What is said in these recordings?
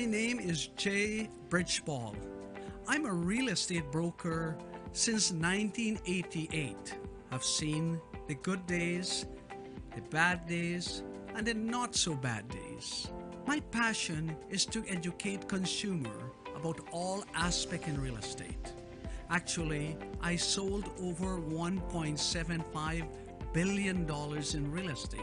My name is Jay Bridgeball. I'm a real estate broker since 1988. I've seen the good days, the bad days, and the not so bad days. My passion is to educate consumer about all aspects in real estate. Actually, I sold over $1.75 billion in real estate.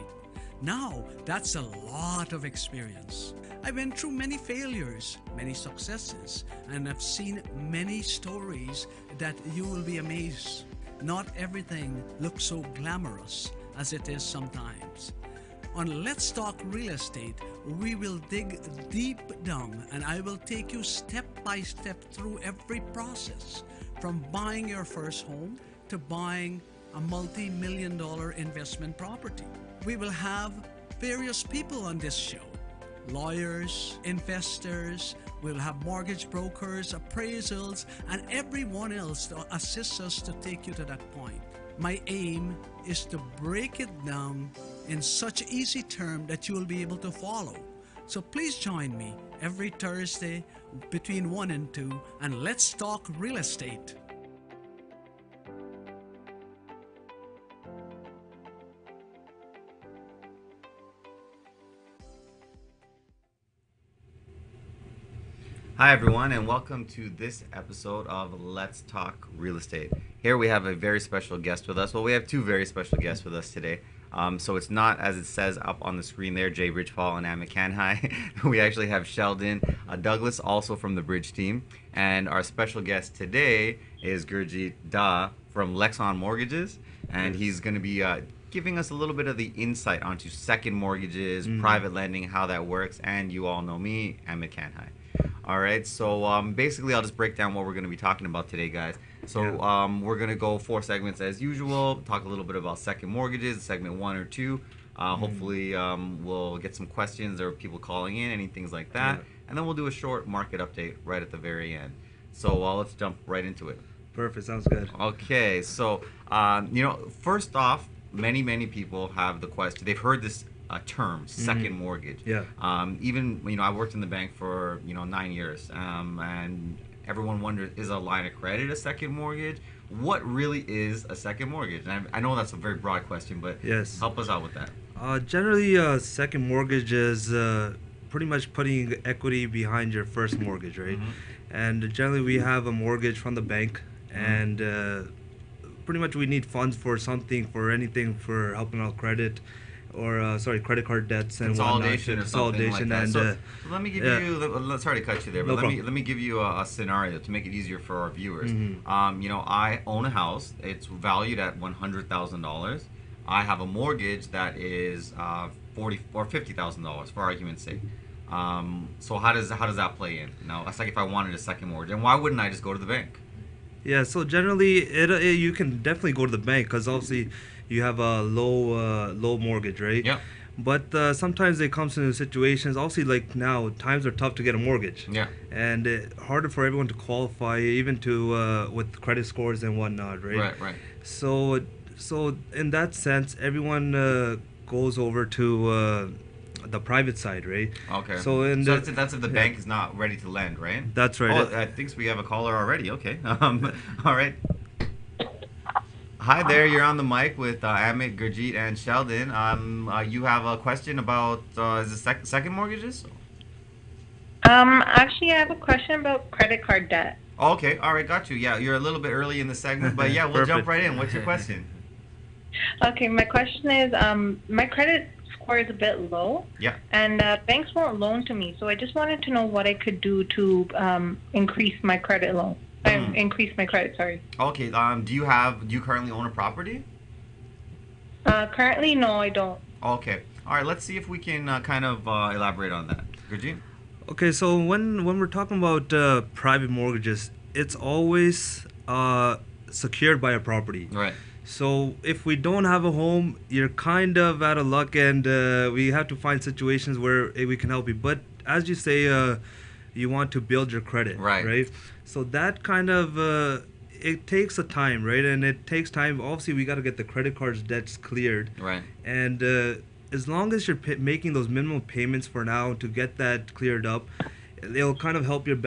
Now, that's a lot of experience. I went through many failures, many successes, and I've seen many stories that you will be amazed. Not everything looks so glamorous as it is sometimes. On Let's Talk Real Estate, we will dig deep down and I will take you step by step through every process, from buying your first home to buying a multi-million-dollar investment property. We will have various people on this show. Lawyers, investors, we'll have mortgage brokers, appraisals, and everyone else to assist us to take you to that point. My aim is to break it down in such easy terms that you will be able to follow. So please join me every Thursday between 1 and 2, and let's talk real estate. Hi everyone, and welcome to this episode of Let's Talk Real Estate. Here we have a very special guest with us. Well, we have two very special guests with us today. So it's not as it says up on the screen there, Jay Bridgeball and AMIT. We actually have Sheldon Douglas, also from the Bridge team. And our special guest today is GURJIT from Lexon Mortgages. And he's going to be giving us a little bit of the insight onto second mortgages, private lending, how that works. And you all know me, AMIT. All right, so basically I'll just break down what we're going to be talking about today, guys. So we're going to go 4 segments as usual, talk a little bit about second mortgages, segment 1 or 2. Hopefully we'll get some questions or people calling in, any things like that. And then we'll do a short market update right at the very end. So let's jump right into it. Perfect, sounds good. Okay, so, first off, many people have the question, they've heard this term, second mortgage. Even I worked in the bank for 9 years, and everyone wonders, is a line of credit a second mortgage? What really is a second mortgage? And I know that's a very broad question, but help us out with that. Generally, a second mortgage is pretty much putting equity behind your first mortgage, right? And generally we have a mortgage from the bank, and pretty much we need funds for something, for anything, for helping out credit, or credit card debts and consolidation whatnot. or something like that. So let me give you. Sorry to cut you there, but let me give you a scenario to make it easier for our viewers. I own a house. It's valued at $100,000. I have a mortgage that is $40,000 or $50,000 for argument's sake. So how does that play in? Now, that's like if I wanted a second mortgage, and why wouldn't I just go to the bank? Yeah, so generally you can definitely go to the bank, because obviously you have a low mortgage, right? Yeah. But sometimes it comes into situations, obviously like now, times are tough to get a mortgage. Yeah. And harder for everyone to qualify, even to with credit scores and whatnot, right? Right. So in that sense, everyone goes over to the private side, right? Okay. So that's if the bank is not ready to lend, right? That's right. Oh, I think we have a caller already. Okay. All right. Hi there, you're on the mic with AMIT, GURJIT, and Sheldon. You have a question about is it second mortgages? Actually, I have a question about credit card debt. Okay, all right, got you. Yeah, you're a little bit early in the segment, but yeah, we'll jump right in. What's your question? Okay, my question is, my credit score is a bit low. Yeah. And banks won't loan to me, so I just wanted to know what I could do to increase my credit loan. Increase my credit, sorry. Okay, do you currently own a property? Currently, no, I don't. Okay, all right, let's see if we can kind of elaborate on that. GURJIT? Okay, so when we're talking about private mortgages, it's always secured by a property. Right. So if we don't have a home, you're kind of out of luck, and we have to find situations where we can help you. But as you say, you want to build your credit, right? So that kind of it takes a time, right? And it takes time. Obviously, we got to get the credit cards debts cleared, right? And as long as you're making those minimum payments for now to get that cleared up, it'll kind of help your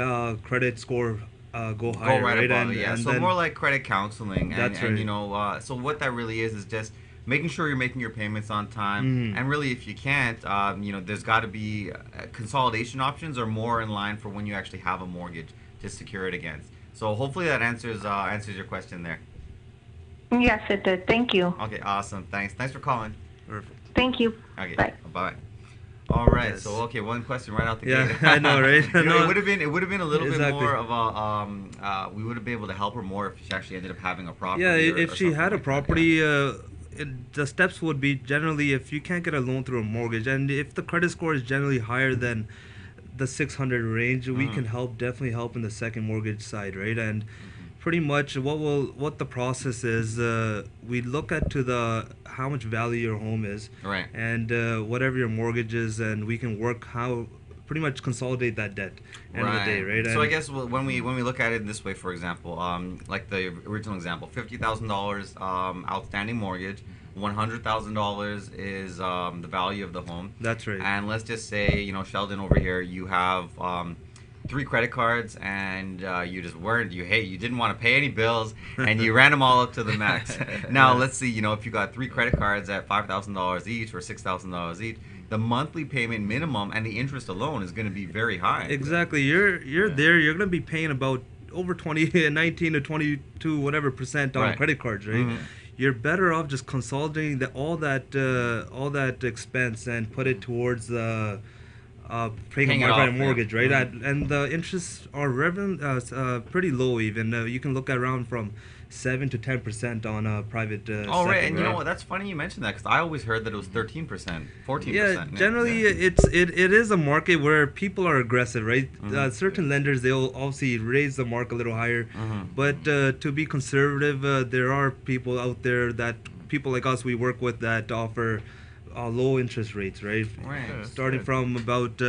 credit score go higher, go right above and, it, yeah. and So then, more like credit counseling, That's right. and you know, so what that really is just making sure you're making your payments on time, and really, if you can't, you know, there's got to be consolidation options or more in line for when you actually have a mortgage to secure it against. So hopefully that answers your question there. Yes, it did. Thank you. Okay, awesome. Thanks for calling. Perfect. Thank you. Okay, Bye. bye. All right. Yes. So okay, one question right out the Yeah, gate. I know, right? You know, No, it would have been a little bit exactly. more of a we would have been able to help her more if she actually ended up having a property. Yeah, or if she something had a like that, property, yeah. the steps would be generally if you can't get a loan through a mortgage, and if the credit score is generally higher than the 600 range, we can definitely help in the second mortgage side, right? And pretty much what the process is, we look at to the how much value your home is, Right. and whatever your mortgage is, and we can work how pretty much consolidate that debt end of the day, right? So I And guess when we look at it in this way, for example, like the original example, $50,000 outstanding mortgage, $100,000 is the value of the home. that's right. And let's just say, you know, Sheldon over here, you have 3 credit cards, and you just you didn't want to pay any bills, and you ran them all up to the max. Now let's see, you know, if you got 3 credit cards at $5,000 each or $6,000 each, the monthly payment minimum and the interest alone is going to be very high. Exactly. You're there. You're gonna be paying about over 19 to 22 whatever percent on Right. credit cards, right? Mhm. You're better off just consolidating all that expense and put it towards paying Paying it a off, mortgage, yeah. right? Mhm. And the interests are pretty low. Even you can look around from 7 to 10% on a private. Oh, right, second, and you know what? That's funny you mentioned that because I always heard that it was 13%, 14%. Yeah, generally it is a market where people are aggressive, right? Certain lenders, they'll obviously raise the mark a little higher, but to be conservative, there are people out there people like us we work with that offer low interest rates, right? Right. Starting from about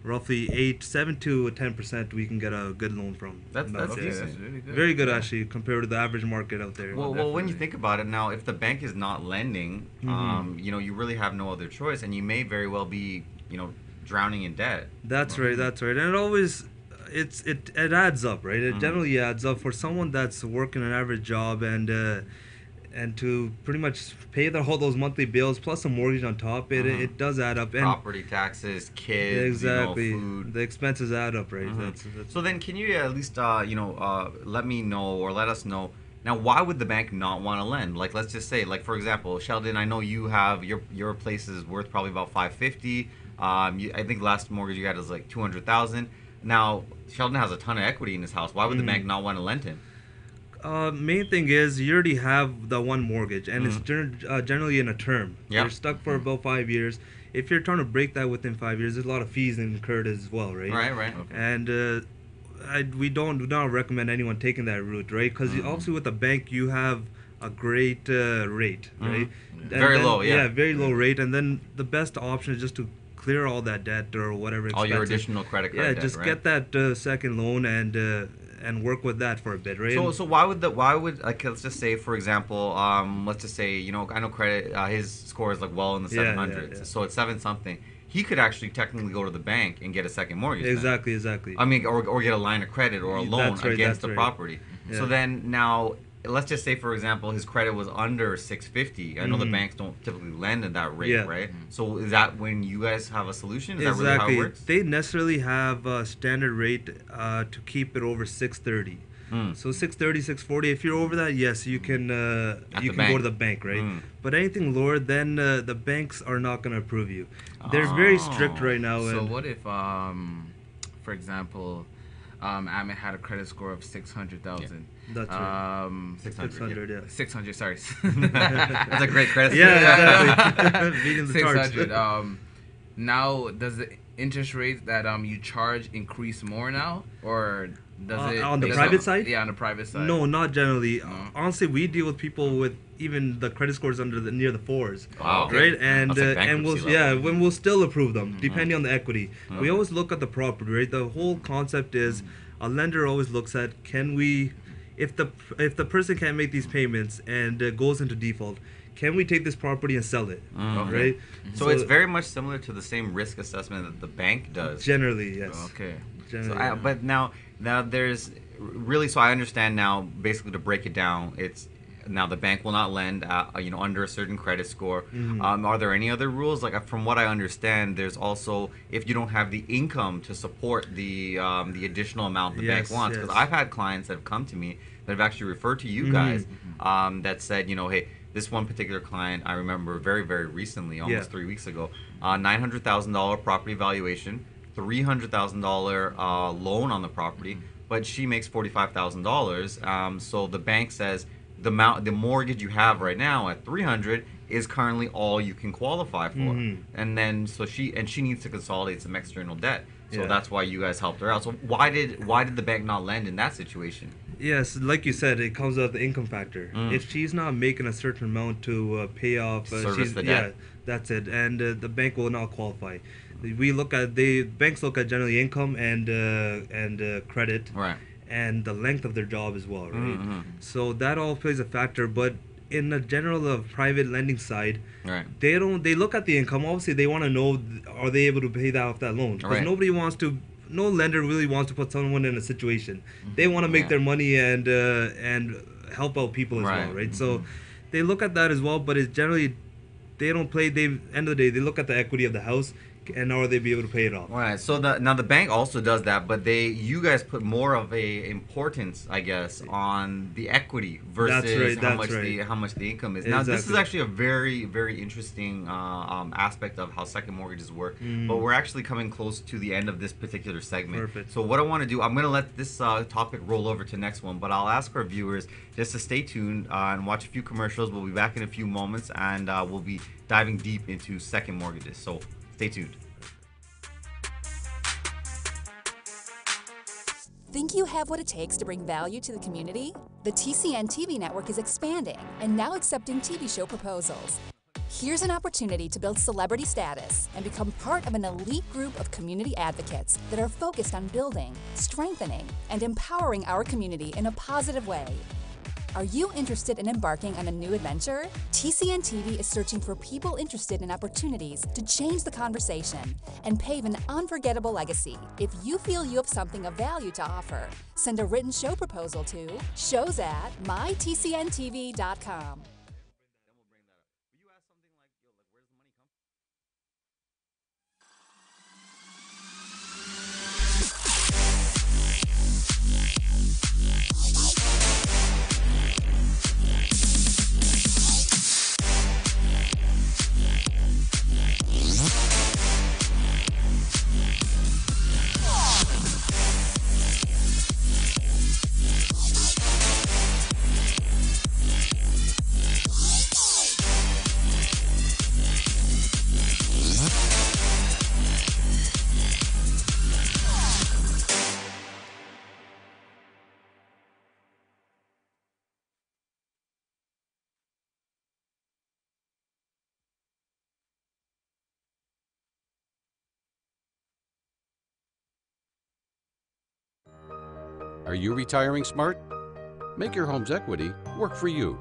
roughly 7 to 10%, we can get a good loan from. That's About it. decent. That's really good. Very good actually compared to the average market out there. Well, when you Definitely. think about it now, if the bank is not lending, you know, you really have no other choice, and you may very well be, you know, drowning in debt. That's right. That's right. And it always, it adds up, right? It generally adds up for someone that's working an average job and to pretty much pay all those monthly bills plus a mortgage on top. It does add up. And Property taxes, kids, exactly, you know, food. the expenses add up, right? That's So then, can you at least, you know, let me know or let us know now why would the bank not want to lend? Like, let's just say, like for example, Sheldon, I know you have your place is worth probably about $550. I think last mortgage you had is like $200,000. Now Sheldon has a ton of equity in his house. Why would the bank not want to lend him? main thing is you already have the one mortgage, and it's generally in a term. Yeah. You're stuck for about 5 years. If you're trying to break that within 5 years, there's a lot of fees incurred as well, right? Right. Okay. And we do not recommend anyone taking that route, right? Because obviously with the bank you have a great rate, right? And Very low, yeah. Yeah, very low rate, and then the best option is just to clear all that debt or whatever. All your expenses. additional credit card Yeah, debt, just right? get that second loan and work with that for a bit, right? So why would like let's just say for example let's just say I know credit his score is like well in the 700s, yeah. so it's 7 something. He could actually technically go to the bank and get a second mortgage. then. Exactly. I mean, or get a line of credit or a loan That's right, against that's the right. property. Yeah. So then now let's just say for example his credit was under 650. I know the banks don't typically lend at that rate, Yeah. right? So is that when you guys have a solution? Is that Exactly. really how it works? They necessarily have a standard rate to keep it over 630. So 630, 640. If you're over that, yes, you can the go bank. to the bank, right? Mm. But anything lower, then the banks are not going to approve you. They're very strict right now. So and what if, for example, AMIT had a credit score of 600,000? That's right. 600. 600, yeah. 600, sorry. That's a great credit score. Yeah, exactly. Beating the charts. 600. Now, does the interest rate that you charge increase more now, or does it on the does private it- side? Yeah, on the private side. No, not generally. No. Honestly, we deal with people with even the credit scores near the 4s. Wow, okay. Right, and That's like and we'll bankruptcy level. when we'll still approve them depending on the equity. We always look at the property, right? The whole concept is a lender always looks at if the person can't make these payments and goes into default, can we take this property and sell it, right? So it's very much similar to the same risk assessment that the bank does. Generally, yes. Okay. Generally, So but now there's really, so I understand now, basically to break it down, it's now the bank will not lend under a certain credit score. Are there any other rules? Like from what I understand, there's also, if you don't have the income to support the additional amount the bank wants, because I've had clients that have come to me that have actually referred to you guys that said, hey, this one particular client I remember very, very recently, almost 3 weeks ago, $900,000 property valuation, $300,000 loan on the property, but she makes $45,000. So the bank says the mortgage you have right now at $300,000 is currently all you can qualify for, and then she needs to consolidate some external debt. So that's why you guys helped her out. So why did the bank not lend in that situation? Yes, like you said, it comes out the income factor. If she's not making a certain amount to pay off, service the debt. That's it, and the bank will not qualify. Banks look at generally income and credit, right, and the length of their job as well, right? So that all plays a factor, but in the general private lending side, right, they look at the income. Obviously, they want to know, are they able to pay that off that loan? Because no lender really wants to put someone in a situation. They want to make their money and help out people as well, right? So they look at that as well, but it's generally they don't play. End of the day, they look at the equity of the house, and are they be able to pay it off? Right. So now the bank also does that, but you guys put more of a importance, I guess, on the equity versus how much the income is. Now this is actually a very, very interesting aspect of how second mortgages work. But we're actually coming close to the end of this particular segment. Perfect. So what I want to do, I'm going to let this topic roll over to next one, but I'll ask our viewers just to stay tuned and watch a few commercials. We'll be back in a few moments, and we'll be diving deep into second mortgages. So stay tuned. Think you have what it takes to bring value to the community? The TCN TV network is expanding and now accepting TV show proposals. Here's an opportunity to build celebrity status and become part of an elite group of community advocates that are focused on building, strengthening, and empowering our community in a positive way. Are you interested in embarking on a new adventure? TCN TV is searching for people interested in opportunities to change the conversation and pave an unforgettable legacy. If you feel you have something of value to offer, send a written show proposal to shows@mytcntv.com. Are you retiring smart? Make your home's equity work for you.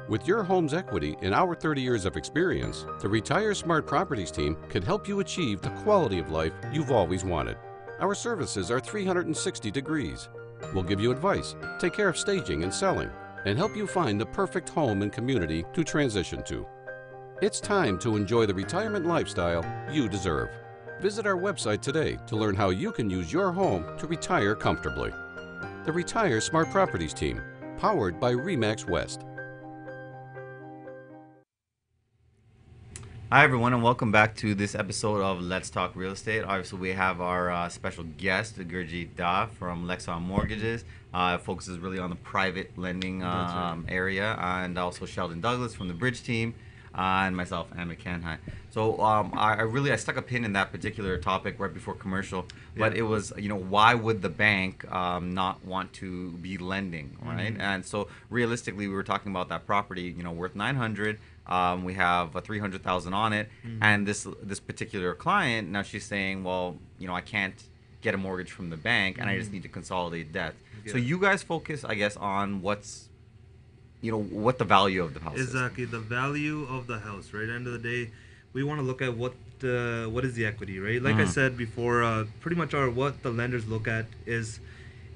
With your home's equity and our 30 years of experience, the Retire Smart Properties team can help you achieve the quality of life you've always wanted. Our services are 360 degrees. We'll give you advice, take care of staging and selling, and help you find the perfect home and community to transition to. It's time to enjoy the retirement lifestyle you deserve. Visit our website today to learn how you can use your home to retire comfortably. The Retire Smart Properties team, powered by RE/MAX West. Hi everyone, and welcome back to this episode of Let's Talk Real Estate. Obviously, we have our special guest, GURJIT Da from Lexon Mortgages. Focuses really on the private lending area, and also Sheldon Douglas from the Bridge team, and myself, Amit Kanhai. So I stuck a pin in that particular topic right before commercial, but it was, why would the bank not want to be lending, right? And so realistically, we were talking about that property, worth $900. We have a $300,000 on it, and this particular client, now she's saying, well, I can't get a mortgage from the bank, and I just need to consolidate debt. So you guys focus, I guess, on what's what the value of the house is. Exactly, the value of the house, right? End of the day, we want to look at what is the equity, right? Like I said before, pretty much what the lenders look at is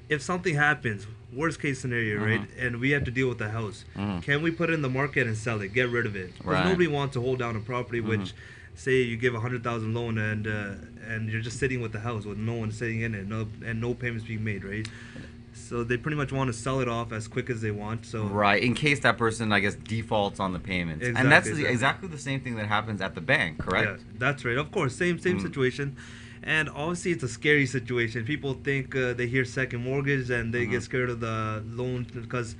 if something happens, worst case scenario, right? And we have to deal with the house. Can we put it in the market and sell it, get rid of it? Because nobody wants to hold down a property which, say you give $100,000 loan and you're just sitting with the house with no one sitting in it, no payments being made, right? So they pretty much want to sell it off as quick as they want. So right, in case that person, I guess, defaults on the payments. Exactly, and that's exactly the same thing that happens at the bank, correct? Yeah, that's right. Of course, same situation. And obviously, it's a scary situation. People think they hear second mortgage and they get scared of the loan because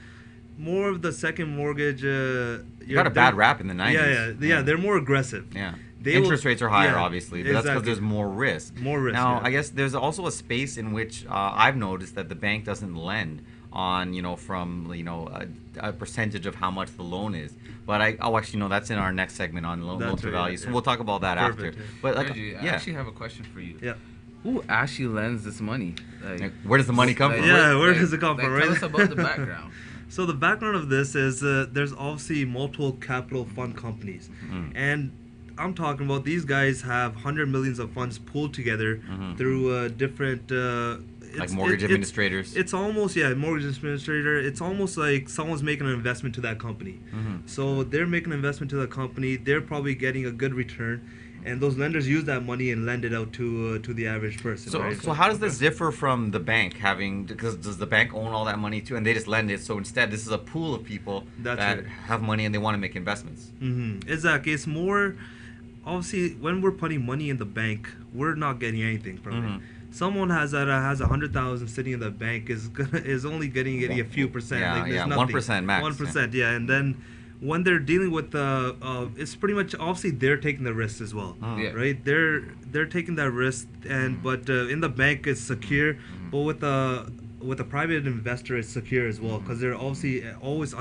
more of the second mortgage. You got a bad rap in the 90s. Yeah, they're more aggressive. Yeah. Interest rates are higher, obviously, but that's because there's more risk. More risk. Now, I guess there's also a space in which I've noticed that the bank doesn't lend on, from a percentage of how much the loan is. But actually, no, that's in our next segment on loan to value. So we'll talk about that after. But Reggie, I actually have a question for you. Yeah. Who actually lends this money? Where does the money come from? Yeah, where does it come from? Tell us about the background. So the background of this is there's obviously multiple capital fund companies, and I'm talking about these guys have 100 millions of funds pooled together through different like mortgage administrators. It's almost mortgage administrator. It's almost like someone's making an investment to that company. So they're making an investment to the company. They're probably getting a good return, and those lenders use that money and lend it out to the average person. So, right? So how does this differ from the bank because does the bank own all that money too, and they just lend it? So instead, this is a pool of people that have money and they want to make investments. Exactly. It's more. Obviously, when we're putting money in the bank, we're not getting anything from it. Someone has 100,000 sitting in the bank is only getting a few percent. Yeah, 1% max. 1%, yeah. And then when they're dealing with it's pretty much obviously they're taking the risk as well, right? They're taking that risk, but in the bank it's secure, but with a private investor it's secure as well because they're obviously always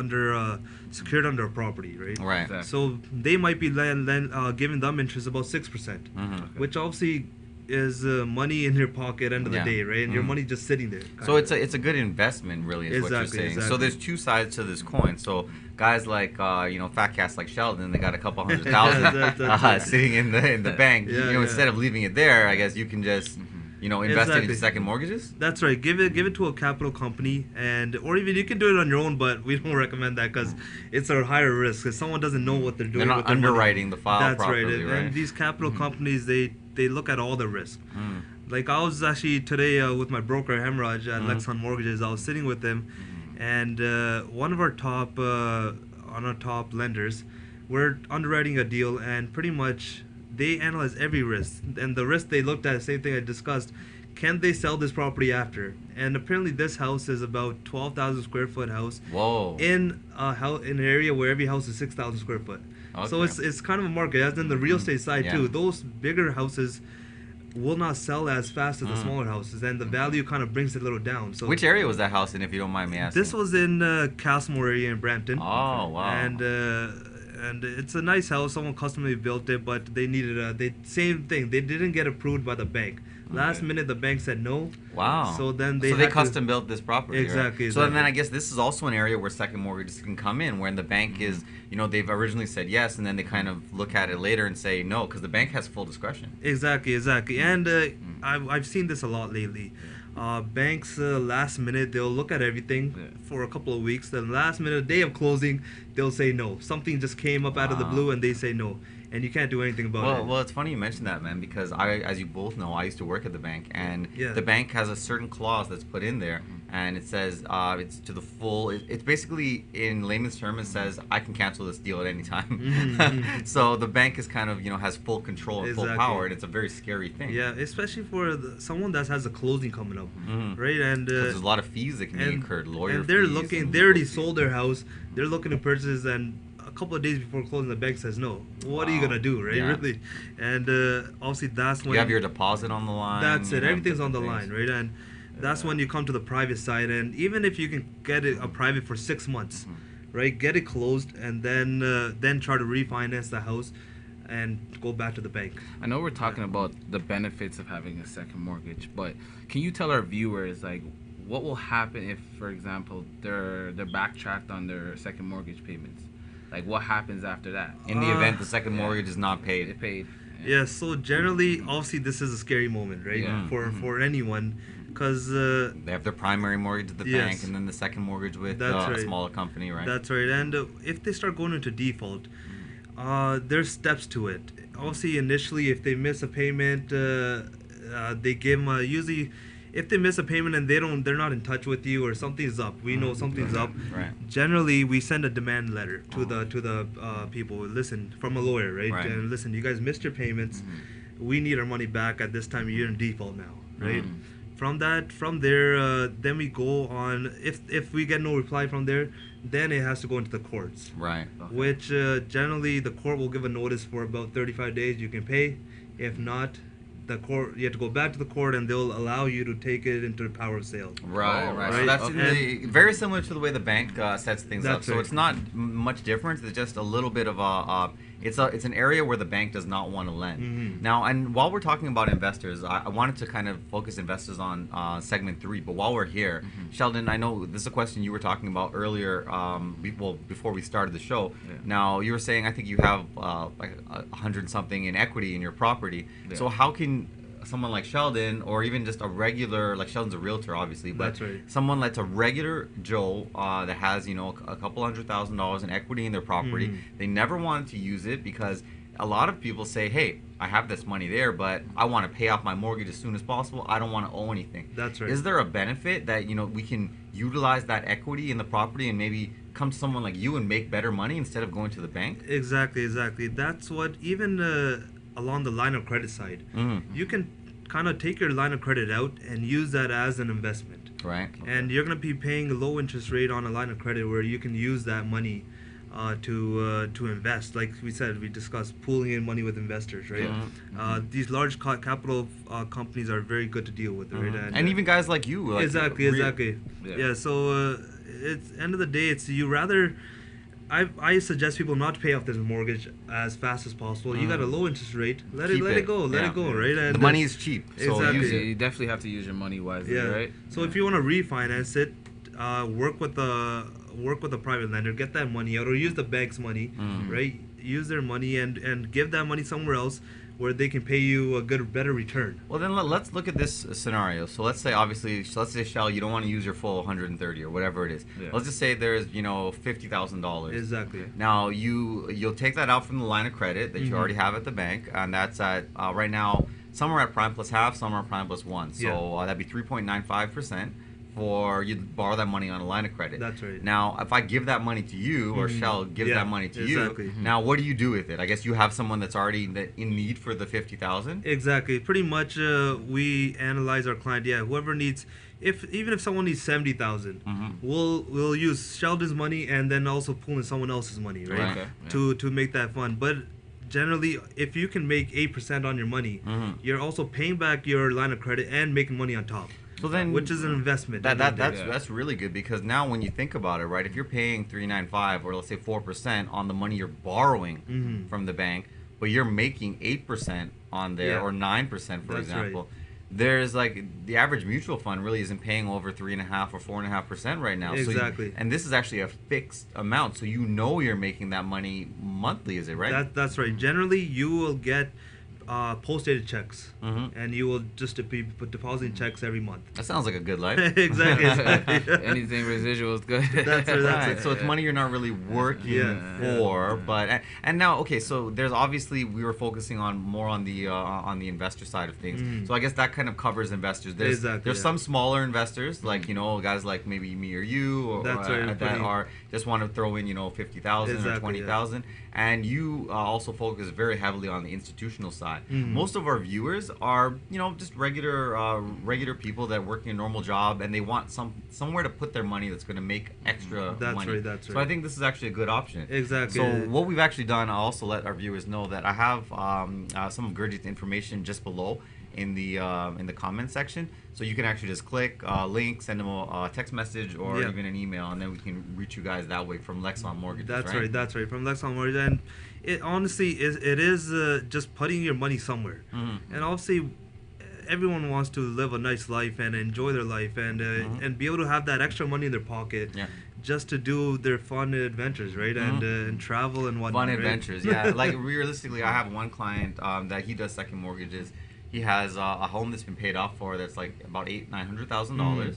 secured under a property, right? Right. Exactly. So they might be giving them interest about 6%, which obviously is money in your pocket end of the day, right? And your money just sitting there. So it's a good investment, really, is what you're saying. Exactly. So there's two sides to this coin. So guys like fat cats like Sheldon, they got a couple $100,000 sitting in the bank. Instead of leaving it there, I guess you can just invest it into second mortgages. That's right. Give it to a capital company, or even you can do it on your own. But we don't recommend that because it's a higher risk. If someone doesn't know what they're doing, they're not underwriting the file properly, right? And these capital companies, they look at all the risk. Like I was actually today with my broker Hemorrhage at Lexon Mortgages. I was sitting with him, and one of our top lenders, we're underwriting a deal, and pretty much they analyze every risk, and the risk they looked at, same thing I discussed. Can they sell this property after? And apparently, this house is about 12,000 square foot house. Whoa! In an area where every house is 6,000 square foot. Okay. So it's kind of a market. As in the real estate side too, those bigger houses will not sell as fast as the smaller houses, and the value kind of brings it a little down. So which area was that house in, if you don't mind me asking? This was in Castlemore area in Brampton. Oh wow! And it's a nice house. Someone customly built it, but they needed same thing. They didn't get approved by the bank. Last minute, the bank said no. Wow. So then they custom built this property. Exactly. Right? So then I guess this is also an area where second mortgages can come in, when the bank is, they've originally said yes, and then they kind of look at it later and say no, because the bank has full discretion. Exactly. And I've seen this a lot lately. Banks last minute, they'll look at everything for a couple of weeks. Then last minute, day of closing, they'll say no. Something just came up out of the blue, and they say no. And you can't do anything about it. Well, it's funny you mentioned that, man, because as you both know, I used to work at the bank, and the bank has a certain clause that's put in there, and it says it's to the full. It's basically, in layman's terms, it says I can cancel this deal at any time. So the bank is kind of has full control and full power, and it's a very scary thing. Yeah, especially for someone that has a closing coming up, right? And there's a lot of fees that can be incurred, lawyer and they're fees. Looking. They already sold their house. They're looking to purchase, and a couple of days before closing, the bank says no. What are you gonna do, right? Really, and obviously that's when you have your deposit on the line. That's it. Everything's on the line, right? And that's when you come to the private side. And even if you can get a private for 6 months, right? Get it closed, and then try to refinance the house and go back to the bank. I know we're talking about the benefits of having a second mortgage, but can you tell our viewers what will happen if, for example, they're backtracked on their second mortgage payments? Like, what happens after that? In the event the second mortgage is not paid. It paid. Yeah. So generally, obviously, this is a scary moment, right? Yeah. For anyone, because they have their primary mortgage at the yes. bank, and then the second mortgage with That's a right. smaller company, right? That's right. And if they start going into default, there's steps to it. Obviously, initially, if they miss a payment, they give them usually. If they miss a payment and they're not in touch with you or something's up, we know something's up. Right. Generally, we send a demand letter to the people. Listen, from a lawyer, right? Right. And listen, you guys missed your payments. We need our money back at this time. You're in default now, right? From there, then we go on. If we get no reply from there, then it has to go into the courts. Right. Which generally the court will give a notice for about 35 days. You can pay. If not, the court, you have to go back to the court and they'll allow you to take it into the power of sale. Right. Right. So that's Okay. very similar to the way the bank sets things up. That's So right. it's not much different. It's just a little bit of it's an area where the bank does not want to lend. Now, and while we're talking about investors, I wanted to kind of focus investors on segment 3. But while we're here, Sheldon, I know this is a question you were talking about earlier. Before we started the show. Yeah. Now you were saying I think you have like 100 something in equity in your property. Yeah. So how can someone like Sheldon, or even just a regular, like Sheldon's a realtor, obviously, but That's right. someone that's a regular Joe that has, a couple $100,000 in equity in their property, they never wanted to use it because a lot of people say, hey, I have this money there, but I want to pay off my mortgage as soon as possible. I don't want to owe anything. That's right. Is there a benefit that, we can utilize that equity in the property and maybe come to someone like you and make better money instead of going to the bank? Exactly. That's what, even along the line of credit side, you can kind of take your line of credit out and use that as an investment. Right. And you're going to be paying a low interest rate on a line of credit where you can use that money to invest. Like we said, we discussed pooling in money with investors, right? These large capital companies are very good to deal with, right? And even guys like you. Like exactly. Yeah. So it's end of the day, it's you rather. I suggest people not to pay off their mortgage as fast as possible. You got a low interest rate, let it go, right? And the money is cheap, so exactly. use it. You definitely have to use your money wisely, Yeah. right? So if you want to refinance it, work with a private lender, get that money out, or use the bank's money, right? Use their money and give that money somewhere else where they can pay you a better return. Well, then let's look at this scenario. So let's say, Shell, you don't want to use your full 130 or whatever it is. Yeah. Let's just say there's $50,000. Exactly. Now you'll take that out from the line of credit that you already have at the bank, and that's at right now some are at prime plus half, some are prime plus 1. So that'd be 3.95%. For you to borrow that money on a line of credit. That's right. Now, if I give that money to you, or Shell gives that money to exactly. you, now what do you do with it? I guess you have someone that's already in need for the $50,000. Exactly. Pretty much, we analyze our client. Yeah, whoever needs, even if someone needs 70,000, we'll use Sheldon's money and then also pull in someone else's money, right? Okay. To make that fun. But generally, if you can make 8% on your money, you're also paying back your line of credit and making money on top. So then, which is an investment. That's really good, because now when you think about it, right? If you're paying 3.95 or let's say 4% on the money you're borrowing from the bank, but you're making 8% on there or 9%, for example. Right. There's like the average mutual fund really isn't paying over 3.5 or 4.5% right now. Exactly. And this is actually a fixed amount, so you're making that money monthly, is it right? That's right. Generally, you will get post-dated checks, and you will just be depositing checks every month. That sounds like a good life. Exactly. Anything residual is good. That's Right. So it's money you're not really working for, but and now so there's obviously we were focusing more on the investor side of things. So I guess that kind of covers investors. There's some smaller investors like guys like maybe me or you that are just want to throw in 50,000 or 20,000, and you also focus very heavily on the institutional side. Most of our viewers are just regular people that work in a normal job, and they want somewhere to put their money that's going to make extra money. That's right. So I think this is actually a good option. Exactly. So what we've actually done, I'll also let our viewers know that I have some of GURJIT's information just below in the comment section, so you can actually just click link, send them a text message or even an email, and then we can reach you guys that way from Lexon Mortgages. That's right. From Lexon Mortgages, and it honestly is just putting your money somewhere. And obviously, everyone wants to live a nice life and enjoy their life and be able to have that extra money in their pocket. Yeah. Just to do their fun adventures, right? And travel and whatnot. Fun right? adventures, yeah. Like realistically, I have one client that he does second mortgages. He has a home that's been paid off for that's like about $900,000.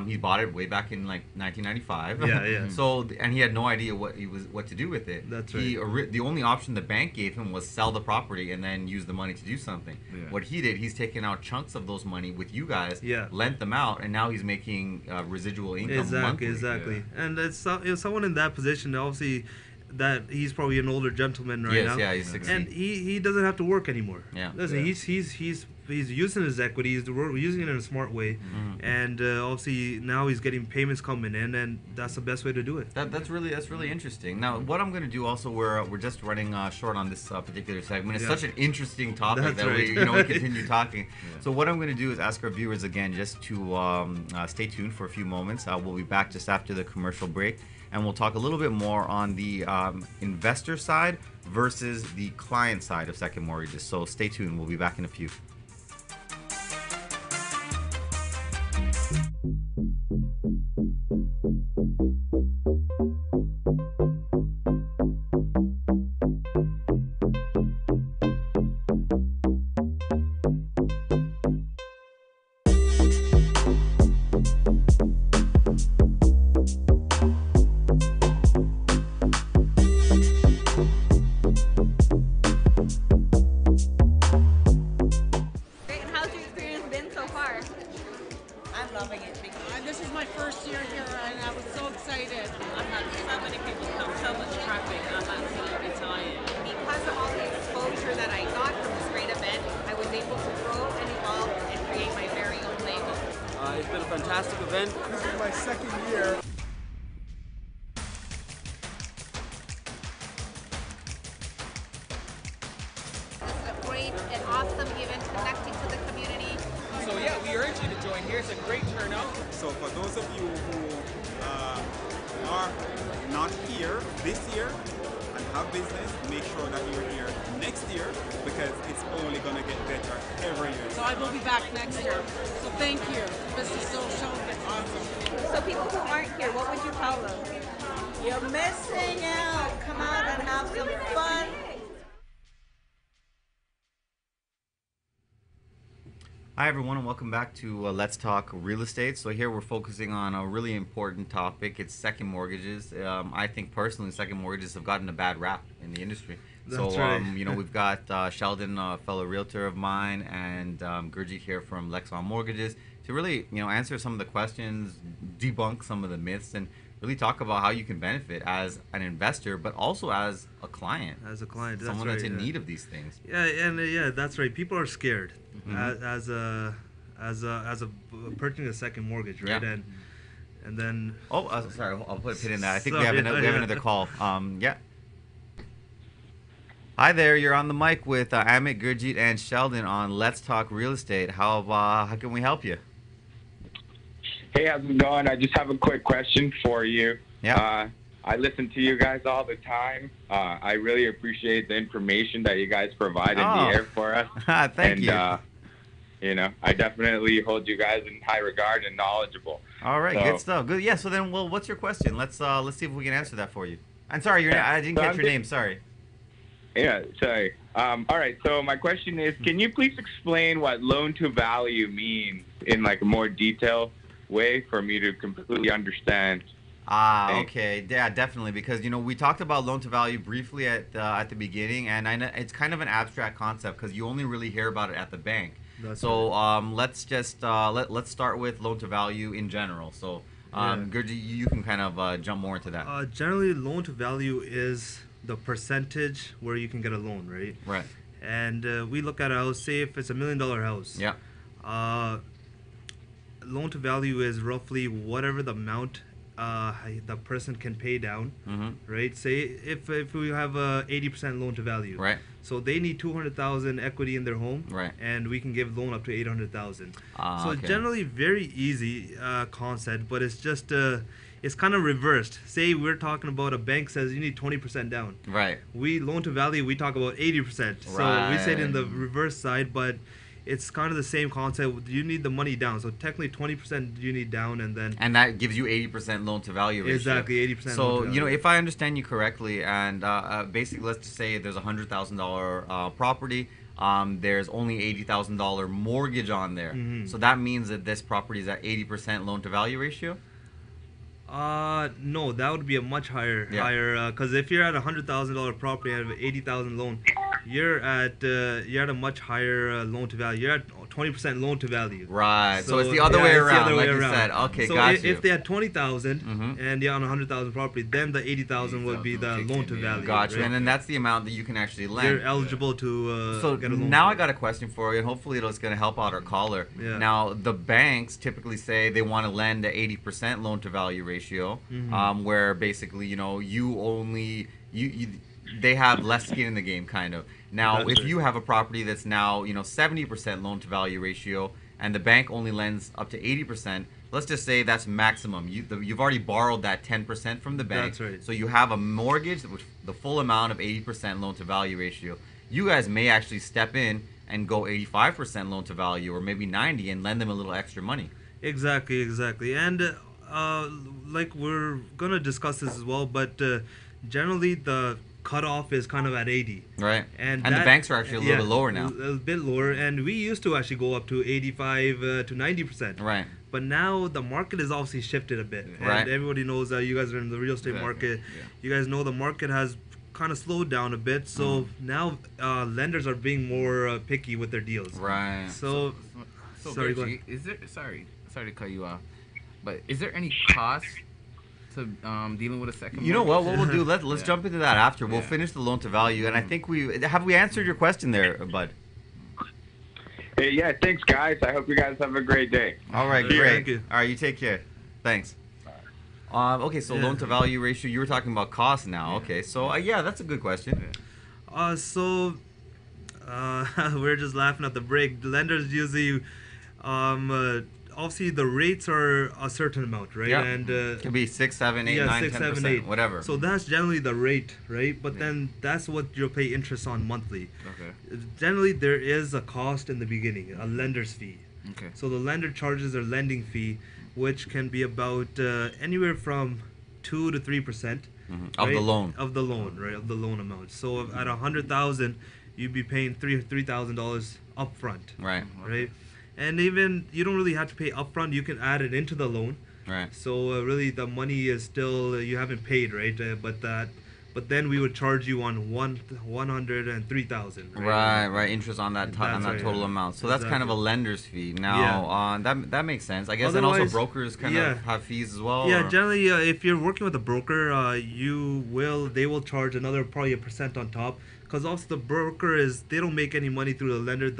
He bought it way back in like 1995. Yeah. So and he had no idea what to do with it. That's right. The only option the bank gave him was sell the property and then use the money to do something. Yeah. What he did, he's taken out chunks of those money with you guys, Yeah. lent them out, and now he's making residual income monthly. Exactly. And it's someone in that position, obviously, that he's probably an older gentleman right now. Yeah, he's 60. And he doesn't have to work anymore. Yeah. Listen, he's using his equity, he's using it in a smart way, and obviously now he's getting payments coming in, and that's the best way to do it. That's really interesting. Now, what I'm going to do also, we're just running short on this particular segment. It's such an interesting topic That's that right. we continue talking. So what I'm going to do is ask our viewers again just to stay tuned for a few moments. We'll be back just after the commercial break, and we'll talk a little bit more on the investor side versus the client side of second mortgages. So stay tuned. We'll be back in a few. This is my first year here, and I was so excited. I've had so many people come, so much traffic. I'm absolutely tired. Because of all the exposure that I got from this great event, I was able to grow and evolve and create my very own label. It's been a fantastic event. This is my second year. This is a great and awesome event connecting to the community. So yeah, we urge you to join here. It's a great turnout. So for those of you who are not here this year and have business, make sure that you're here next year because it's only going to get better every year. So I will be back next year. So thank you. This is so awesome. So people who aren't here, what would you tell them? You're missing out. Come out and have some fun. Hi everyone, and welcome back to Let's Talk Real Estate. So here we're focusing on a really important topic. It's second mortgages. I think personally second mortgages have gotten a bad rap in the industry. That's right. We've got Sheldon, a fellow realtor of mine, and Gurjit here from Lexon Mortgages to really, answer some of the questions, debunk some of the myths, and really talk about how you can benefit as an investor, but also as a client. As a client, that's someone right, that's in need of these things. Yeah, and that's right. People are scared as a purchasing a second mortgage, right? Yeah. And then. Sorry, I'll put a pin in that. I think we have another call. Yeah. Hi there, you're on the mic with Amit, Gurjit, and Sheldon on Let's Talk Real Estate. How can we help you? Hey, how's it going? I just have a quick question for you. Yeah. I listen to you guys all the time. I really appreciate the information that you guys provide in the air for us. Thank you. I definitely hold you guys in high regard and knowledgeable. All right, good stuff. Good. Yeah. So then, what's your question? Let's see if we can answer that for you. I'm sorry, I didn't catch your name. Sorry. Yeah, sorry. All right. So my question is, can you please explain what loan to value means in like a more detailed way for me to completely understand? Okay. Yeah, definitely. Because we talked about loan to value briefly at the beginning, and I know it's kind of an abstract concept because you only really hear about it at the bank. That's so right. Let's just let's start with loan to value in general. So Gurjit, you can kind of jump more into that. Generally, loan to value is the percentage where you can get a loan, right? Right. And we look at a house, say if it's $1 million house. Yeah. Loan to value is roughly whatever the amount the person can pay down, right? Say if we have a 80% loan to value, right? So they need $200,000 equity in their home, right? And we can give loan up to $800,000. So okay. Generally very easy concept, but it's just it's kind of reversed. Say we're talking about a bank says you need 20% down, right? We loan to value we talk about 80%. So we say it in the reverse side, but it's kind of the same concept. You need the money down. So technically 20% you need down, and then... And that gives you 80% loan to value ratio. Exactly, 80% So, loan to value. if I understand you correctly, and basically let's just say there's a $100,000 property, there's only $80,000 mortgage on there. Mm-hmm. So that means that this property is at 80% loan to value ratio? No, that would be a much higher, because if you're at a $100,000 property and have an $80,000 loan, you're at a much higher loan to value. You're at 20% loan to value. Right. So it's the other way around, like you said. Okay, so got you. if they had 20,000 and you're on a 100,000 property, then the 80,000 would be the loan to value. Got you. Right? And then that's the amount that you can actually lend. You're eligible to so get a loan. Now I got a question for you, and hopefully it's going to help out our caller. Yeah. Now, the banks typically say they want to lend at 80% loan to value ratio, where basically, they have less skin in the game, kind of. Now, That's if right. you have a property that's now, 70% loan to value ratio, and the bank only lends up to 80%, let's just say that's maximum. You've already borrowed that 10% from the bank. That's right. So you have a mortgage, which the full amount of 80% loan to value ratio. You guys may actually step in and go 85% loan to value, or maybe 90, and lend them a little extra money. Exactly. And like we're gonna discuss this as well, but generally the cutoff is kind of at 80. Right. And the banks are actually a little bit lower now. A little bit lower, and we used to actually go up to 85 to 90%. Right. But now the market has obviously shifted a bit. Right. And everybody knows that you guys are in the real estate market. Yeah. You guys know the market has kind of slowed down a bit. So now lenders are being more picky with their deals. Right. So sorry, go ahead. Is there sorry to cut you off, but is there any cost to dealing with a second? You know what we'll do? Let's Yeah. jump into that after. We'll finish the loan to value, and I think we answered your question there, Bud. Hey, yeah, thanks, guys. I hope you guys have a great day. All right, Yeah, great. thank you. All right, you take care. Thanks. Okay, so loan to value ratio. You were talking about cost now. Okay, so that's a good question. We're just laughing at the break. The lenders usually, obviously the rates are a certain amount, right? Yeah. And It could be 6, 7, 8, 9, 6, 7, 10%, 8. whatever. So that's generally the rate, right? But then that's what you'll pay interest on monthly. Okay. Generally, there is a cost in the beginning, a lender's fee. Okay. So the lender charges their lending fee, which can be about anywhere from 2 to 3%. Of the loan. Of the loan, right? Of the loan amount. So at 100,000, you'd be paying $3,000 upfront. Right. Right. And even you don't really have to pay upfront. You can add it into the loan. Right. So really, the money is still you haven't paid, right? But then we would charge you on 103,000. Right. Interest on that That's right, total yeah. amount. So that's kind of a lender's fee. Now, that makes sense, I guess. And Otherwise, also brokers kind of have fees as well. Yeah, or? generally, if you're working with a broker, they will charge another probably a percent on top, because also the broker they don't make any money through the lender.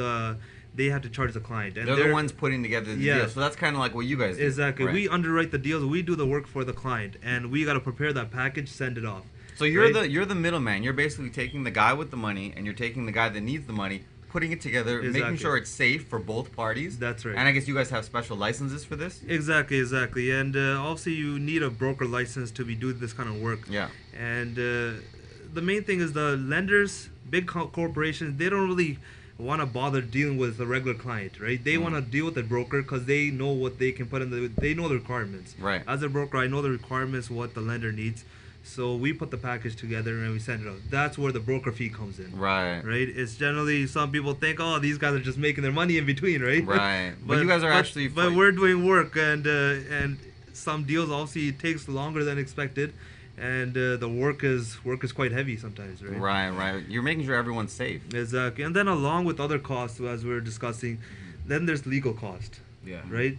They have to charge the client. And They're the ones putting together the deal. So that's kind of like what you guys do. Exactly. Right. We underwrite the deals. We do the work for the client, and we got to prepare that package, send it off. So you're the middleman. You're basically taking the guy with the money, and you're taking the guy that needs the money, putting it together, making sure it's safe for both parties. That's right. And I guess you guys have special licenses for this? Exactly. And obviously you need a broker license to be doing this kind of work. Yeah. And the main thing is the lenders, big corporations, they don't really want to bother dealing with a regular client, right? They want to deal with the broker because they know what they can put in they know the requirements. Right. As a broker, I know the requirements, what the lender needs. So we put the package together and we send it out. That's where the broker fee comes in. Right. Right. It's generally some people think, oh, these guys are just making their money in between, right? Right. But you guys are actually. But we're doing work, and some deals obviously takes longer than expected, and the work is quite heavy sometimes, right? Right. You're making sure everyone's safe. Exactly. And then along with other costs, as we were discussing, then there's legal cost. Yeah. Right.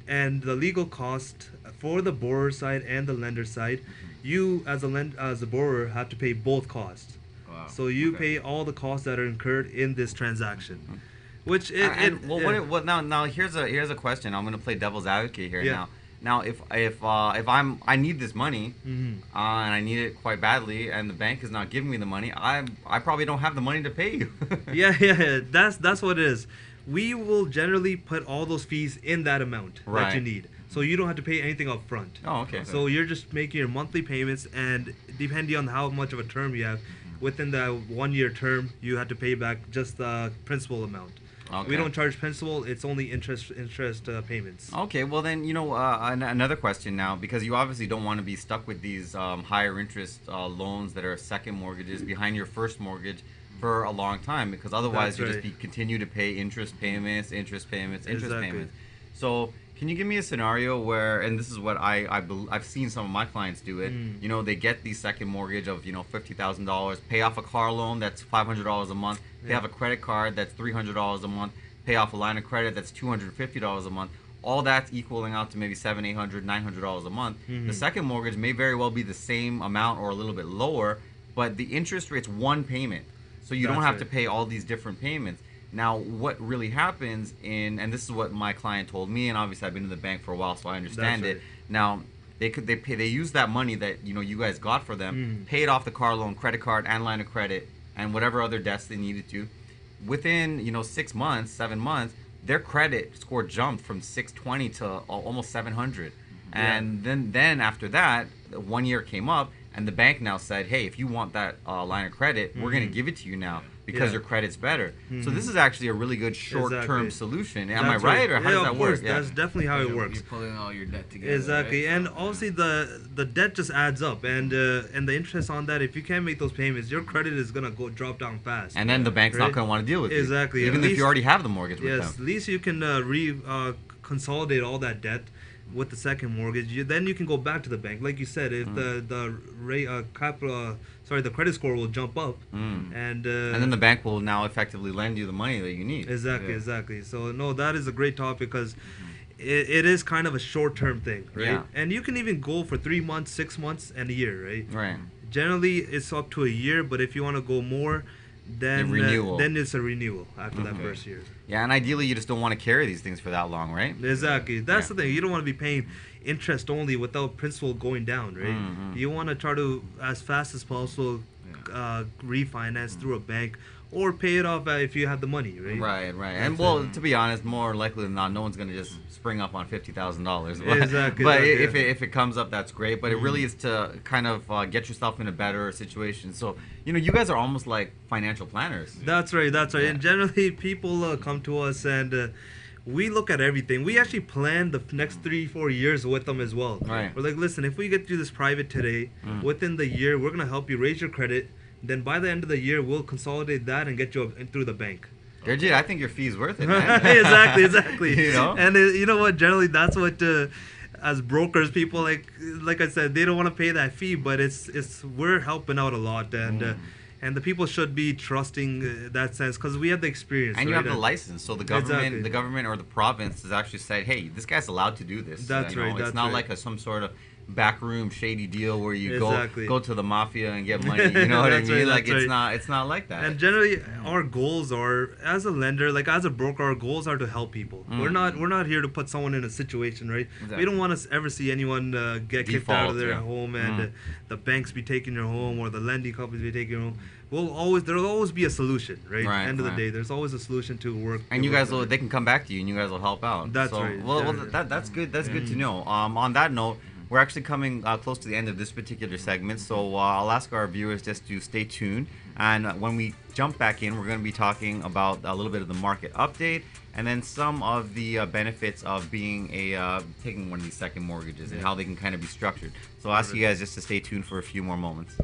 And the legal cost for the borrower side and the lender side, you as a borrower have to pay both costs. Wow. So you pay all the costs that are incurred in this transaction, which now here's a question. I'm gonna play devil's advocate here now. Now if I need this money and I need it quite badly and the bank is not giving me the money, I probably don't have the money to pay you. yeah. That's what it is. We will generally put all those fees in that amount that you need. So you don't have to pay anything up front. Oh, okay. So you're just making your monthly payments, and depending on how much of a term you have, within that 1 year term, you have to pay back just the principal amount. Okay. We don't charge principal. It's only interest payments. Okay, well then, another question now, because you obviously don't want to be stuck with these higher interest loans that are second mortgages behind your first mortgage for a long time, because otherwise you just continue to pay interest payments. So can you give me a scenario where, and this is what I've seen some of my clients do it, they get the second mortgage of, $50,000, pay off a car loan that's $500 a month, pay off a credit card that's $300 a month, pay off a line of credit that's $250 a month. All that's equaling out to maybe $700, $800, $900 a month. The second mortgage may very well be the same amount or a little bit lower, but the interest rate's one payment. So you don't have to pay all these different payments. Now, what really happens and this is what my client told me, and obviously I've been in the bank for a while, so I understand it. Now, they use that money that you guys got for them, paid off the car loan, credit card, and line of credit, and whatever other debts they needed to. Within 6 months, 7 months, their credit score jumped from 620 to almost 700. And then after that, 1 year came up, and the bank now said, hey, if you want that line of credit, we're going to give it to you now because your credit's better. So this is actually a really good short-term solution. Am I right, or how does that work? That's definitely how it works. You're pulling all your debt together. Exactly, right? and obviously the debt just adds up, and the interest on that, if you can't make those payments, your credit is gonna drop down fast. And then the bank's not gonna want to deal with it. Exactly. Even if you already have the mortgage with them. Yes, at least you can consolidate all that debt with the second mortgage. Then you can go back to the bank, like you said. If the credit score will jump up, and then the bank will now effectively lend you the money that you need. Exactly. So no, that is a great topic because it is kind of a short-term thing, right? Yeah. And you can even go for 3 months, 6 months, and a year, right? Right. Generally, it's up to a year, but if you want to go more, then it's a renewal after that first year. Yeah, and ideally you just don't want to carry these things for that long, right? Exactly. That's the thing. You don't want to be paying interest only without principal going down, right? You want to try to, as fast as possible, refinance through a bank or pay it off if you have the money, right? Right. And to be honest, more likely than not, no one's going to just spring up on $50,000. Exactly. But if it comes up, that's great. But it really is to kind of get yourself in a better situation. So, you guys are almost like financial planners. That's right. Yeah. And generally, people come to us and we look at everything. We actually plan the next 3-4 years with them as well. Right. We're like, listen, if we get you this private today, within the year, we're going to help you raise your credit. Then by the end of the year, we'll consolidate that and get you up through the bank. Gurjit, I think your fee's worth it, man. Exactly. And you know what? Generally, that's what as brokers, people like I said, they don't want to pay that fee, but we're helping out a lot, and the people should be trusting that sense because we have the experience. And you have the license, so the government or the province has actually said, hey, this guy's allowed to do this. That's right. It's not like some sort of backroom shady deal where you go to the mafia and get money. You know what I mean? It's not like that. And generally, our goals are, as a lender, like as a broker, our goals are to help people. We're not here to put someone in a situation, right? Exactly. We don't want to ever see anyone get kicked out of their home and the banks be taking your home or the lending companies be taking your home. There'll always be a solution, right? End of the day, there's always a solution to work. And you guys they can come back to you and you guys will help out. That's right. Well, that's good. That's good to know. On that note, we're actually coming close to the end of this particular segment, so I'll ask our viewers just to stay tuned. And when we jump back in, we're going to be talking about a little bit of the market update and then some of the benefits of being taking one of these second mortgages and how they can kind of be structured. So I'll ask you guys just to stay tuned for a few more moments.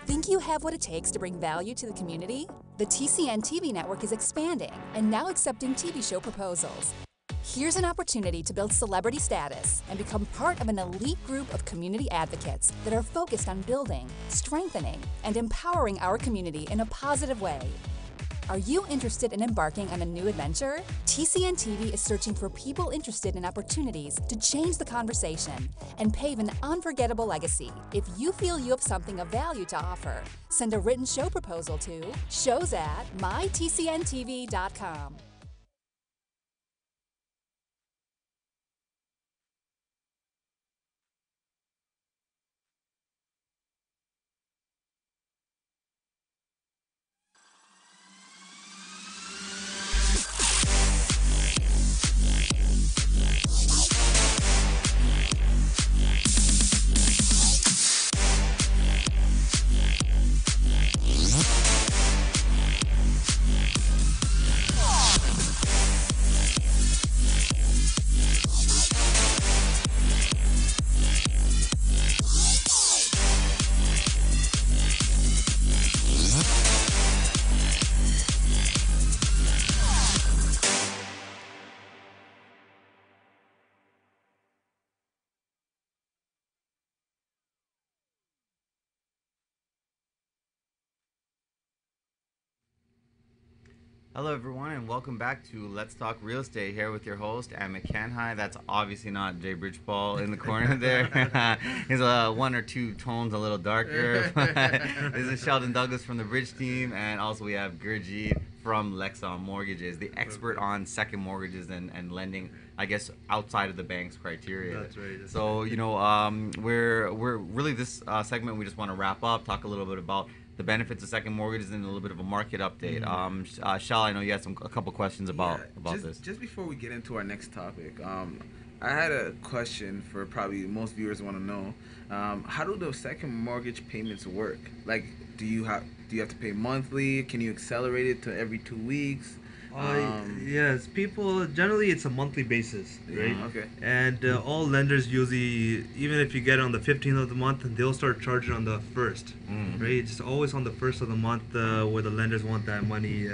Think you have what it takes to bring value to the community? The TCN TV network is expanding and now accepting TV show proposals. Here's an opportunity to build celebrity status and become part of an elite group of community advocates that are focused on building, strengthening, and empowering our community in a positive way. Are you interested in embarking on a new adventure? TCN TV is searching for people interested in opportunities to change the conversation and pave an unforgettable legacy. If you feel you have something of value to offer, send a written show proposal to shows@mytcntv.com. Hello, everyone, and welcome back to Let's Talk Real Estate here with your host, AMIT. That's obviously not Jay Bridgeball in the corner there. He's one or two tones a little darker. This is Sheldon Douglas from the Bridge team, and also we have GURJIT from Lexon Mortgages, the expert on second mortgages and lending, I guess, outside of the bank's criteria. That's right. So, we're really this segment we just want to wrap up, talk a little bit about the benefits of second mortgages and a little bit of a market update. Shal, I know you had a couple questions about this. Just before we get into our next topic, I had a question for probably most viewers want to know. How do the second mortgage payments work? Like, do you have to pay monthly? Can you accelerate it to every 2 weeks? Yes, people generally it's a monthly basis, right? Okay. And all lenders usually, even if you get it on the 15th of the month, they'll start charging on the 1st, right? It's always on the 1st of the month where the lenders want that money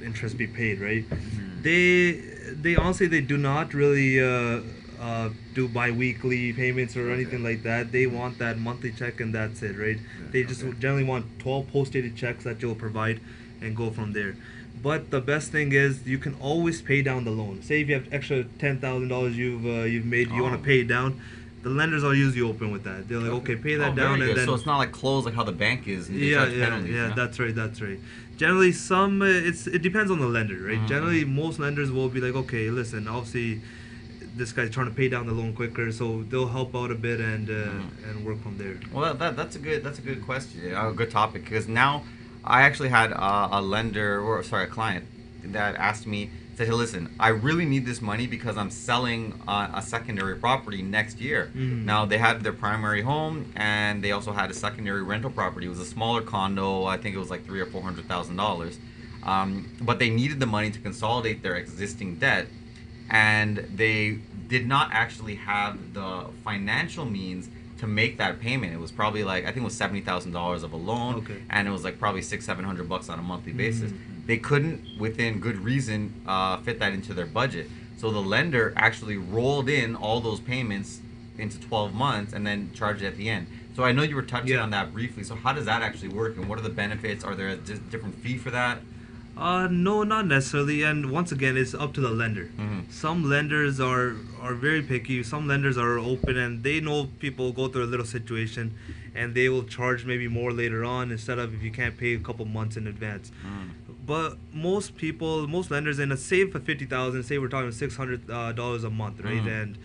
interest be paid, right? They honestly they do not really do bi-weekly payments or anything like that. They want that monthly check and that's it, right? They just generally want 12 post-dated checks that you'll provide and go from there. But the best thing is you can always pay down the loan. Say if you have extra $10,000 you've made, you want to pay it down. The lenders are usually open with that. They're like, okay, pay that down, and then so it's not like closed like how the bank is. And they charge penalties, yeah. That's right. Generally, it depends on the lender, right? Generally, most lenders will be like, okay, listen, obviously, this guy's trying to pay down the loan quicker, so they'll help out a bit and work from there. Well, that's a good question, a good topic, because now I actually had a client that asked me, said, hey, listen, I really need this money because I'm selling a secondary property next year. Now, they had their primary home, and they also had a secondary rental property. It was a smaller condo. I think it was like $300,000 or $400,000. But they needed the money to consolidate their existing debt, and they did not actually have the financial means to make that payment. It was probably like, I think it was $70,000 of a loan, and it was like probably $600-700 on a monthly basis. They couldn't, within good reason, fit that into their budget. So the lender actually rolled in all those payments into 12 months and then charged it at the end. So I know you were touching on that briefly. So how does that actually work, and what are the benefits? Are there a different fee for that? No, not necessarily. And once again, it's up to the lender. Some lenders are very picky. Some lenders are open, and they know people go through a little situation, and they will charge maybe more later on instead of if you can't pay a couple months in advance. But most lenders, in a save for $50,000, say we're talking $600 a month, right? And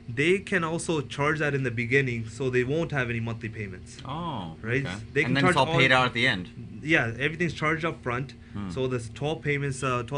they can also charge that in the beginning, so they won't have any monthly payments. Oh, right. Okay. They can and then charge it's all paid out at the end. Yeah, everything's charged up front. So there's 12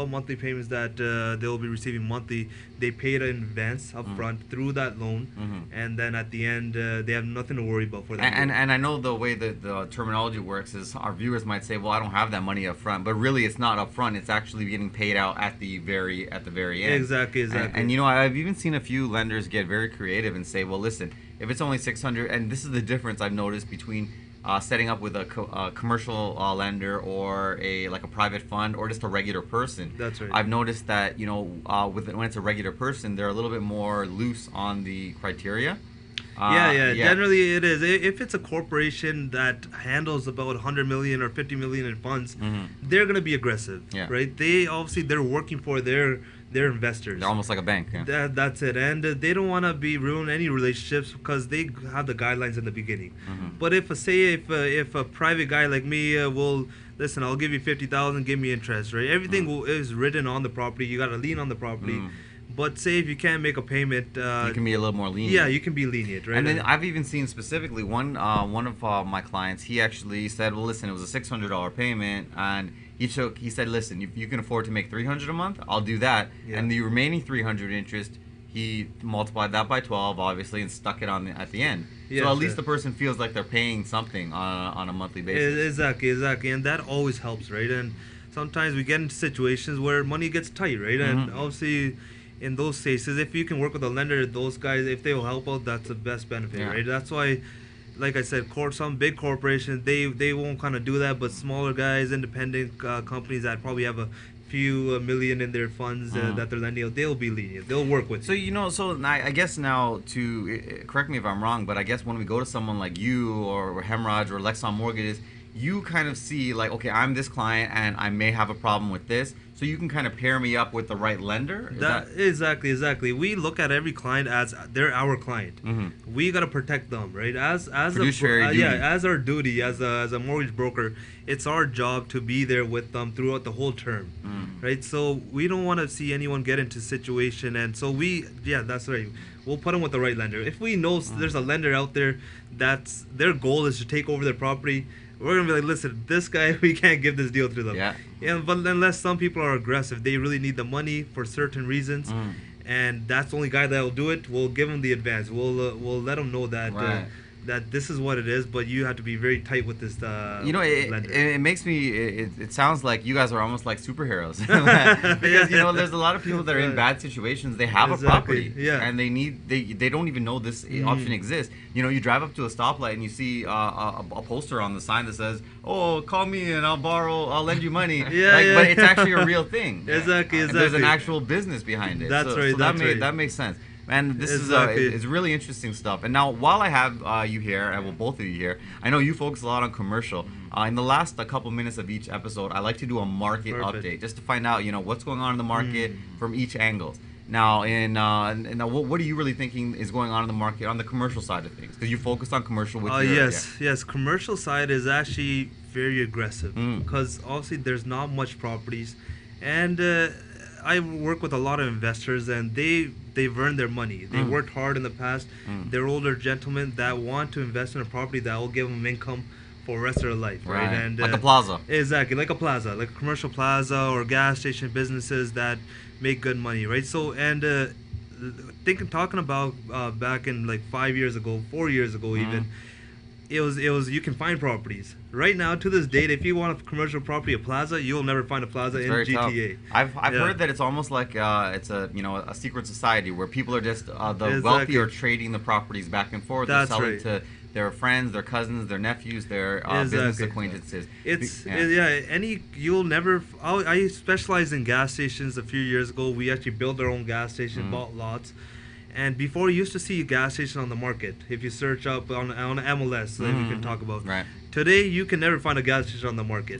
monthly payments that they'll be receiving monthly. They pay it in advance up front through that loan, and then at the end they have nothing to worry about for that. And I know the way that the terminology works is our viewers might say, well, I don't have that money up front, but really it's not up front. It's actually getting paid out at the very end. Exactly. And I've even seen a few lenders get very creative and say, well, listen, if it's only $600, and this is the difference I've noticed between setting up with a commercial lender or a private fund or just a regular person. That's right. I've noticed that when it's a regular person, they're a little bit more loose on the criteria. Yeah. Generally, it is. If it's a corporation that handles about 100 million or 50 million in funds, they're going to be aggressive, right? They're working for their investors. They're almost like a bank. Yeah. That's it, and they don't want to ruin any relationships because they have the guidelines in the beginning. But if a private guy like me will listen, I'll give you $50,000, give me interest, right? Everything is written on the property. You got to lien on the property. But say if you can't make a payment, you can be a little more lenient. Yeah, you can be lenient, right? And then I've even seen specifically one of my clients. He actually said, "Well, listen, it was a $600 payment," and he said, "Listen, if you can afford to make $300 a month, I'll do that." Yeah. And the remaining $300 interest, he multiplied that by 12, obviously, and stuck it at the end. Yeah, so at least the person feels like they're paying something on a monthly basis. Exactly, and that always helps, right? And sometimes we get into situations where money gets tight, right? And obviously, in those cases, if you can work with a lender, those guys, if they will help out, that's the best benefit, right? That's why, like I said, some big corporations, they won't kind of do that, but smaller guys, independent companies that probably have a few million in their funds that they're lending out, they'll be lenient. They'll work with you. So I guess now, to correct me if I'm wrong, but I guess when we go to someone like you or Hemorrhage or Lexon Mortgages, you kind of see like, okay, I'm this client and I may have a problem with this, so you can kind of pair me up with the right lender. Exactly. We look at every client as they're our client. Mm-hmm. We gotta protect them, right? As Fiduciary duty. as our duty as a mortgage broker, it's our job to be there with them throughout the whole term, right? So we don't want to see anyone get into situation, and so that's right. We'll put them with the right lender. If we know there's a lender out there that's their goal is to take over their property, we're gonna be like, listen, this guy, we can't give this deal to them. But unless some people are aggressive, they really need the money for certain reasons, and that's the only guy that will do it. We'll give them the advance. We'll let them know that that this is what it is, but you have to be very tight with this lender. It makes me, it sounds like you guys are almost like superheroes. Because, there's a lot of people that are in bad situations. They have a property, and they don't even know this option exists. You drive up to a stoplight and you see a poster on the sign that says, "Oh, call me and I'll lend you money." But it's actually a real thing. Exactly. There's an actual business behind it. That's right. That makes sense. And this is it's really interesting stuff. And now, while I have you here, and well, both of you here, I know you focus a lot on commercial. In the last couple minutes of each episode, I like to do a market update just to find out, what's going on in the market from each angle. Now, what are you really thinking is going on in the market on the commercial side of things? Because you focus on commercial with yes. Commercial side is actually very aggressive because obviously there's not much properties, and I work with a lot of investors, and they've earned their money. They worked hard in the past. They're older gentlemen that want to invest in a property that will give them income for the rest of their life, right? And like a plaza. Exactly, like a plaza, like a commercial plaza or gas station businesses that make good money, right? So, and talking about back in like 5 years ago, 4 years ago even, it was you can find properties. Right now, to this date, if you want a commercial property, a plaza, you'll never find a plaza in GTA. I've heard that it's almost like it's a secret society where people are just the wealthy are trading the properties back and forth. They're selling to their friends, their cousins, their nephews, their business acquaintances. I specialized in gas stations a few years ago. We actually built our own gas station, bought lots. And before, you used to see a gas station on the market. If you search up on MLS, that we can talk about. Right. Today, you can never find a gas station on the market.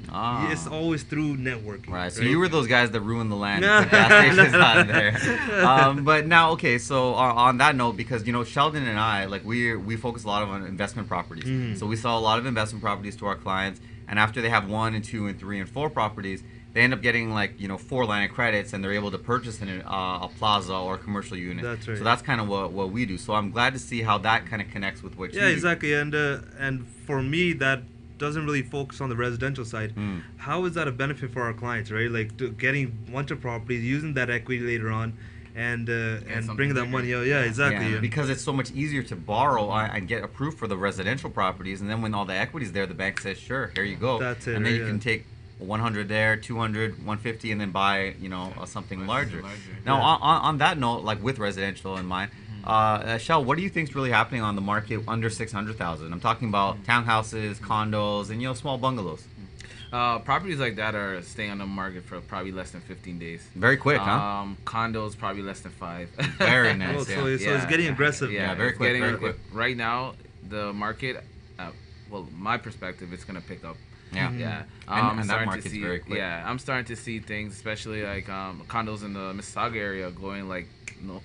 It's always through networking. Right. So you were those guys that ruined the land. And put gas stations on there. But now, okay. So on that note, because Sheldon and I, like we focus a lot on investment properties. So we sell a lot of investment properties to our clients, and after they have 1 and 2 and 3 and 4 properties, they end up getting 4 line of credits, and they're able to purchase a plaza or a commercial unit. That's right. So that's kind of what we do. So I'm glad to see how that kind of connects with what you do. Yeah, exactly. And for me, that doesn't really focus on the residential side. How is that a benefit for our clients, right? Like getting a bunch of properties, using that equity later on, and bringing that money out. Yeah, exactly. Yeah, because it's so much easier to borrow and get approved for the residential properties, and then when all the equity's there, the bank says, "Sure, here you go." That's it. And then you can take 100 there, 200, 150, and then buy something larger. Now on that note, like with residential in mind, Shell, what do you think is really happening on the market under 600,000? I'm talking about townhouses, condos, and small bungalows. Properties like that are staying on the market for probably less than 15 days. Very quick, huh? Condos probably less than 5. Very nice. So it's getting aggressive. Yeah, very quick. Right now, the market, my perspective, it's gonna pick up. Yeah. And that market's very quick. Yeah, I'm starting to see things, especially like condos in the Mississauga area going like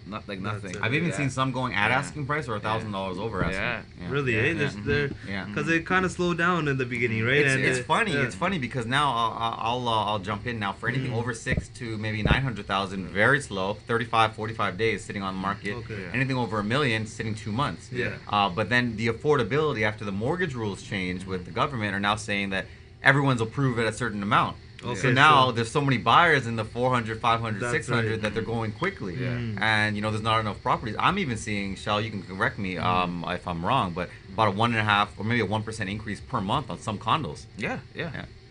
nothing. I've even seen some going at asking price or $1,000 over asking. Yeah. Really, because it kind of slowed down in the beginning, right? It's funny. It's funny because now I'll jump in now for anything over 6 to maybe 900,000, very slow, 35, 45 days sitting on the market. Anything over $1 million sitting 2 months. But then the affordability after the mortgage rules change with the government are now saying that everyone's approved at a certain amount. So now there's so many buyers in the 400, 500, 600 that they're going quickly. And there's not enough properties. I'm even seeing, Shell, you can correct me if I'm wrong, but about a 1.5 or maybe a 1% increase per month on some condos. Yeah.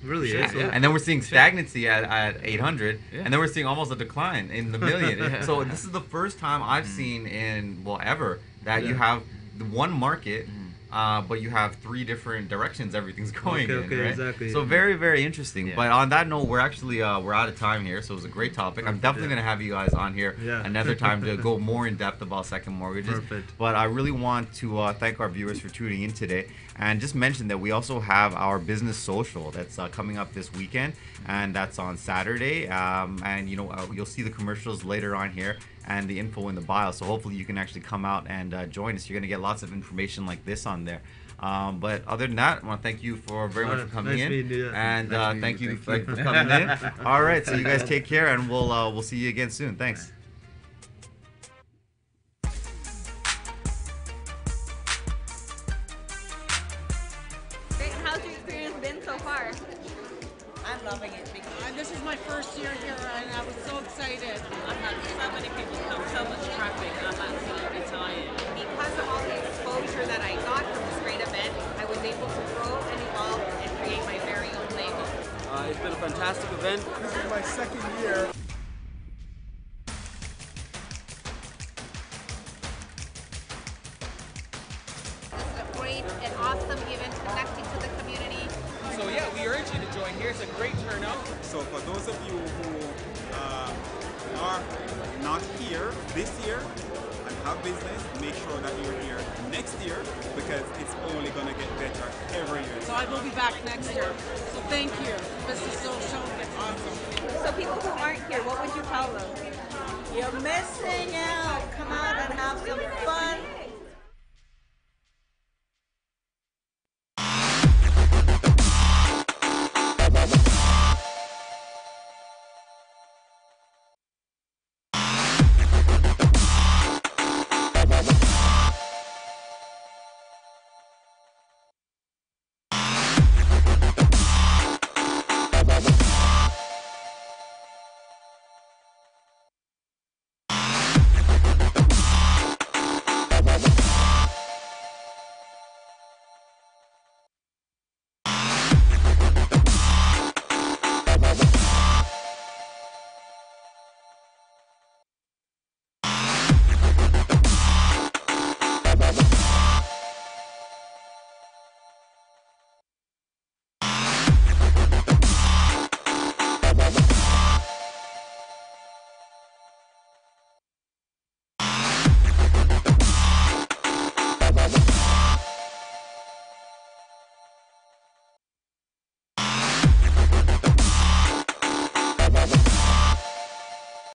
Really? And then we're seeing stagnancy at 800, and then we're seeing almost a decline in the million. So this is the first time I've seen in ever that you have the one market but you have 3 different directions everything's going in, right? Exactly. So very, very interesting. But on that note, we're actually we're out of time here, so it was a great topic. I'm definitely going to have you guys on here another time to go more in depth about second mortgages. But I really want to thank our viewers for tuning in today, and just mention that we also have our business social that's coming up this weekend, and that's on Saturday. And you'll see the commercials later on here and the info in the bio. So hopefully you can actually come out and join us. You're going to get lots of information like this on there. But other than that, I want to thank you very much for coming in. And thank you for coming in. All right, so you guys take care, and we'll see you again soon. Thanks. Great. How's your experience been so far? I'm loving it. This is my first year here, and I was so excited. I've had so many people come, so much traffic. I'm absolutely tired. Because of all the exposure that I got from this great event, I was able to grow and evolve and create my very own label. It's been a fantastic event. This is my second year. This is a great and awesome event connecting to the community. So yeah, we urge you to join here. It's a great turnout. So for those of you who are not here this year and have business, make sure that you're here next year, because it's only going to get better every year. So I will be back next year. So thank you. Business Social, it's awesome. So people who aren't here, what would you tell them? You're missing out. Come out and have some